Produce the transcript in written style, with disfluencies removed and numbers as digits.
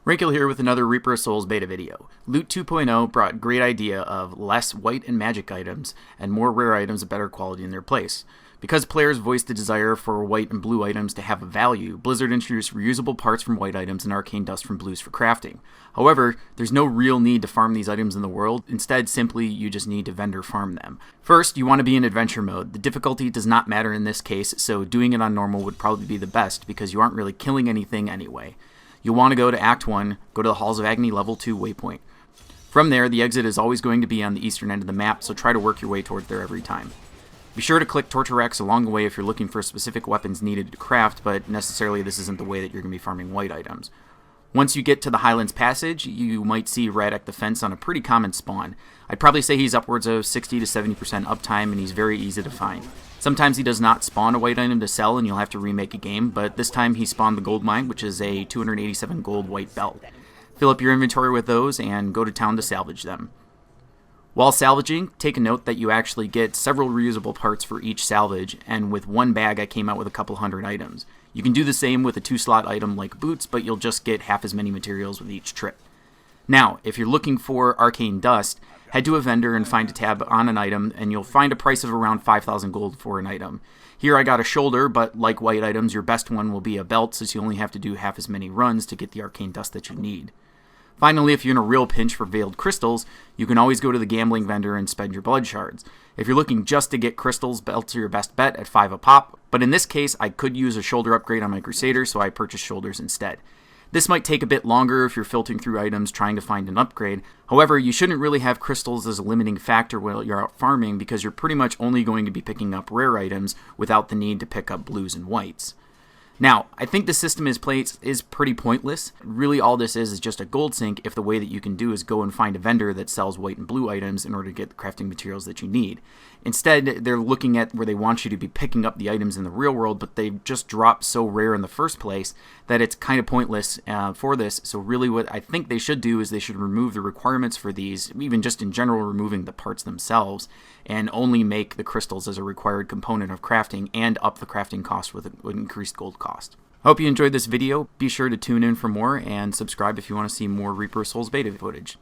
Rankle here with another Reaper of Souls beta video. Loot 2.0 brought a great idea of less white and magic items and more rare items of better quality in their place. Because players voiced the desire for white and blue items to have a value, Blizzard introduced reusable parts from white items and arcane dust from blues for crafting. However, there's no real need to farm these items in the world. Instead, simply you just need to vendor farm them. First, you want to be in adventure mode. The difficulty does not matter in this case, so doing it on normal would probably be the best because you aren't really killing anything anyway. You'll want to go to Act 1, go to the Halls of Agony Level 2 waypoint. From there, the exit is always going to be on the eastern end of the map, so try to work your way towards there every time. Be sure to click Torture X along the way if you're looking for specific weapons needed to craft, but necessarily this isn't the way that you're going to be farming white items. Once you get to the Highlands Passage, you might see Radek the Fence on a pretty common spawn. I'd probably say he's upwards of 60 to 70% uptime, and he's very easy to find. Sometimes he does not spawn a white item to sell and you'll have to remake a game, but this time he spawned the gold mine, which is a 287 gold white belt. Fill up your inventory with those and go to town to salvage them. While salvaging, take a note that you actually get several reusable parts for each salvage, and with one bag I came out with a couple hundred items. You can do the same with a 2-slot item like boots, but you'll just get half as many materials with each trip. Now, if you're looking for arcane dust, head to a vendor and find a tab on an item, and you'll find a price of around 5,000 gold for an item. Here I got a shoulder, but like white items, your best one will be a belt, since you only have to do half as many runs to get the arcane dust that you need. Finally, if you're in a real pinch for veiled crystals, you can always go to the gambling vendor and spend your blood shards. If you're looking just to get crystals, belts are your best bet at 5 a pop, but in this case I could use a shoulder upgrade on my Crusader, so I purchased shoulders instead. This might take a bit longer if you're filtering through items trying to find an upgrade. However, you shouldn't really have crystals as a limiting factor while you're out farming because you're pretty much only going to be picking up rare items without the need to pick up blues and whites. Now, I think the system is pretty pointless. Really all this is just a gold sink if the way that you can do is go and find a vendor that sells white and blue items in order to get the crafting materials that you need. Instead, they're looking at where they want you to be picking up the items in the real world, but they've just dropped so rare in the first place that it's kind of pointless for this. So really what I think they should do is they should remove the requirements for these, even just in general removing the parts themselves, and only make the crystals as a required component of crafting and up the crafting cost with an increased gold cost. Hope you enjoyed this video. Be sure to tune in for more and subscribe if you want to see more Reaper of Souls beta footage.